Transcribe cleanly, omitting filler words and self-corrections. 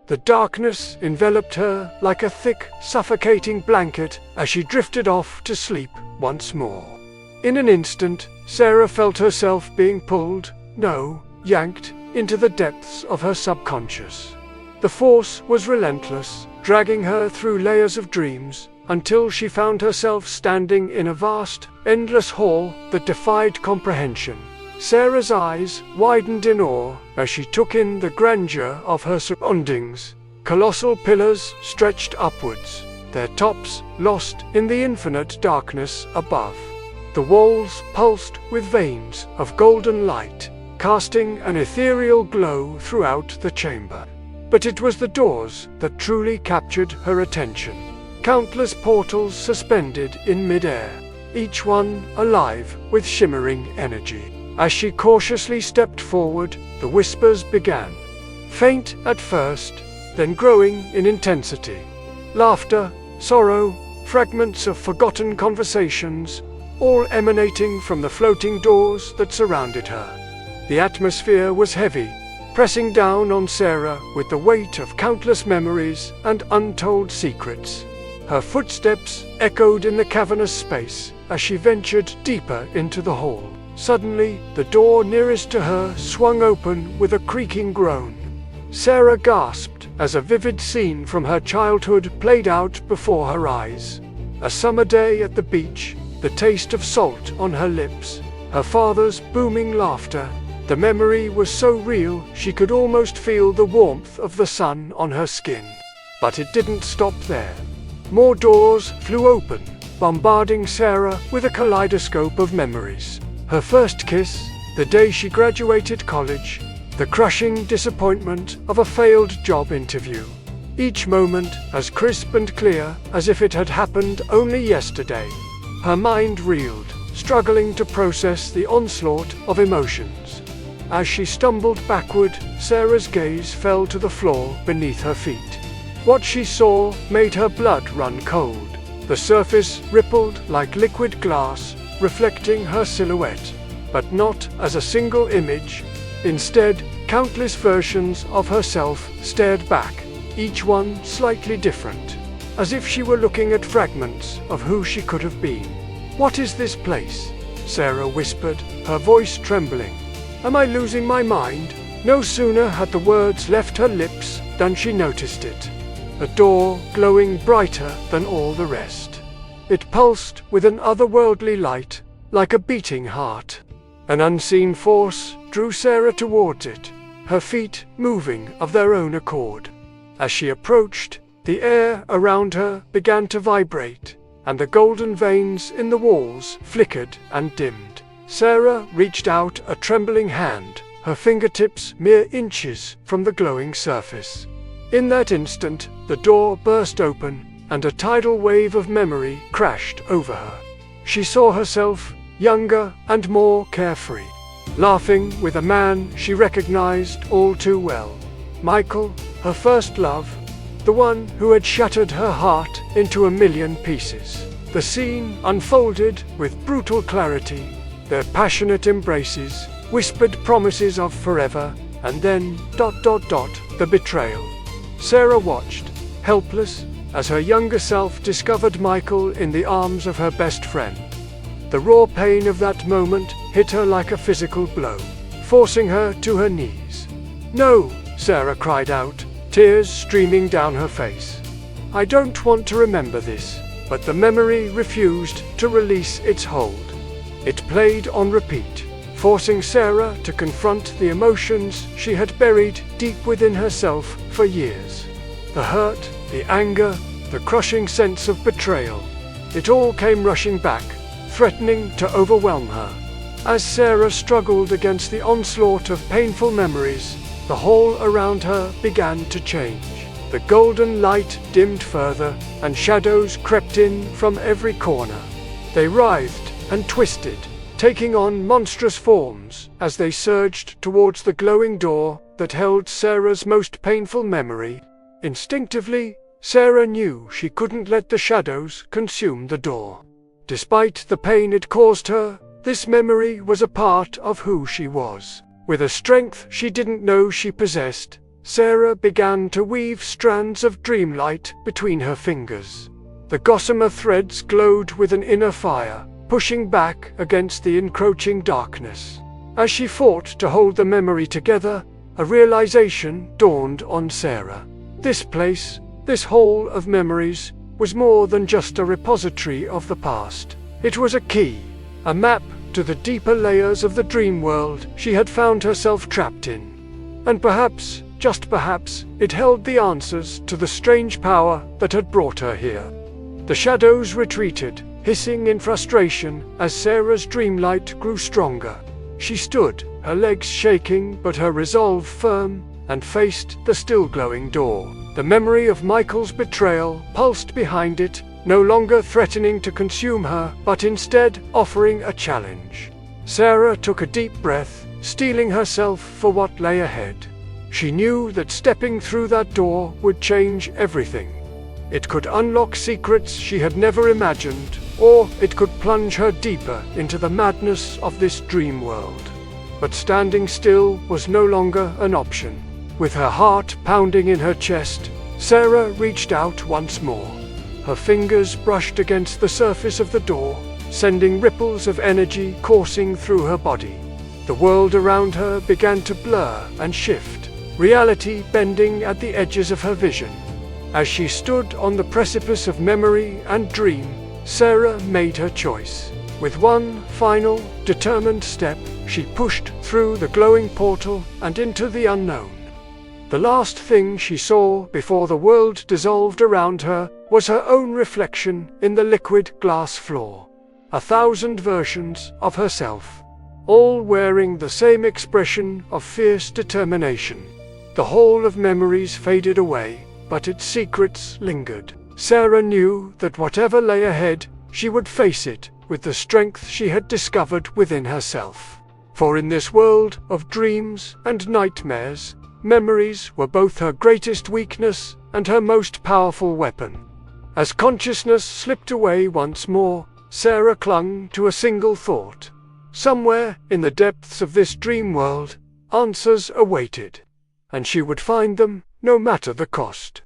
The darkness enveloped her like a thick, suffocating blanket as she drifted off to sleep once more. In an instant, Sarah felt herself being pulled, yanked, into the depths of her subconscious. The force was relentless, dragging her through layers of dreams, until she found herself standing in a vast, endless hall that defied comprehension. Sarah's eyes widened in awe as she took in the grandeur of her surroundings. Colossal pillars stretched upwards, their tops lost in the infinite darkness above. The walls pulsed with veins of golden light, casting an ethereal glow throughout the chamber. But it was the doors that truly captured her attention. Countless portals suspended in mid-air, each one alive with shimmering energy. As she cautiously stepped forward, the whispers began. Faint at first, then growing in intensity. Laughter, sorrow, fragments of forgotten conversations, all emanating from the floating doors that surrounded her. The atmosphere was heavy, pressing down on Sarah with the weight of countless memories and untold secrets. Her footsteps echoed in the cavernous space as she ventured deeper into the hall. Suddenly, the door nearest to her swung open with a creaking groan. Sarah gasped as a vivid scene from her childhood played out before her eyes. A summer day at the beach, the taste of salt on her lips, her father's booming laughter. The memory was so real she could almost feel the warmth of the sun on her skin. But it didn't stop there. More doors flew open, bombarding Sarah with a kaleidoscope of memories. Her first kiss, the day she graduated college, the crushing disappointment of a failed job interview. Each moment as crisp and clear as if it had happened only yesterday. Her mind reeled, struggling to process the onslaught of emotions. As she stumbled backward, Sarah's gaze fell to the floor beneath her feet. What she saw made her blood run cold. The surface rippled like liquid glass, reflecting her silhouette, but not as a single image. Instead, countless versions of herself stared back, each one slightly different, as if she were looking at fragments of who she could have been. "What is this place?" Sarah whispered, her voice trembling. "Am I losing my mind?" No sooner had the words left her lips than she noticed it. A door glowing brighter than all the rest. It pulsed with an otherworldly light, like a beating heart. An unseen force drew Sarah towards it, her feet moving of their own accord. As she approached, the air around her began to vibrate, and the golden veins in the walls flickered and dimmed. Sarah reached out a trembling hand, her fingertips mere inches from the glowing surface. In that instant, the door burst open, and a tidal wave of memory crashed over her. She saw herself, younger and more carefree, laughing with a man she recognized all too well. Michael, her first love, the one who had shattered her heart into a million pieces. The scene unfolded with brutal clarity, their passionate embraces, whispered promises of forever, and then ... the betrayal. Sarah watched, helpless, as her younger self discovered Michael in the arms of her best friend. The raw pain of that moment hit her like a physical blow, forcing her to her knees. "No!" Sarah cried out, tears streaming down her face. "I don't want to remember this." But the memory refused to release its hold. It played on repeat, forcing Sarah to confront the emotions she had buried deep within herself for years. The hurt, the anger, the crushing sense of betrayal. It all came rushing back, threatening to overwhelm her. As Sarah struggled against the onslaught of painful memories, the hall around her began to change. The golden light dimmed further, and shadows crept in from every corner. They writhed and twisted, taking on monstrous forms as they surged towards the glowing door that held Sarah's most painful memory. Instinctively, Sarah knew she couldn't let the shadows consume the door. Despite the pain it caused her, this memory was a part of who she was. With a strength she didn't know she possessed, Sarah began to weave strands of dreamlight between her fingers. The gossamer threads glowed with an inner fire, pushing back against the encroaching darkness. As she fought to hold the memory together, a realization dawned on Sarah. This place, this hall of memories, was more than just a repository of the past. It was a key, a map to the deeper layers of the dream world she had found herself trapped in. And perhaps, just perhaps, it held the answers to the strange power that had brought her here. The shadows retreated, hissing in frustration as Sarah's dreamlight grew stronger. She stood, her legs shaking but her resolve firm, and faced the still glowing door. The memory of Michael's betrayal pulsed behind it, no longer threatening to consume her, but instead offering a challenge. Sarah took a deep breath, steeling herself for what lay ahead. She knew that stepping through that door would change everything. It could unlock secrets she had never imagined, or it could plunge her deeper into the madness of this dream world. But standing still was no longer an option. With her heart pounding in her chest, Sarah reached out once more. Her fingers brushed against the surface of the door, sending ripples of energy coursing through her body. The world around her began to blur and shift, reality bending at the edges of her vision. As she stood on the precipice of memory and dream, Sarah made her choice. With one final, determined step, she pushed through the glowing portal and into the unknown. The last thing she saw before the world dissolved around her was her own reflection in the liquid glass floor. 1,000 versions of herself, all wearing the same expression of fierce determination. The hall of memories faded away, but its secrets lingered. Sarah knew that whatever lay ahead, she would face it with the strength she had discovered within herself. For in this world of dreams and nightmares, memories were both her greatest weakness and her most powerful weapon. As consciousness slipped away once more, Sarah clung to a single thought. Somewhere in the depths of this dream world, answers awaited, and she would find them, no matter the cost.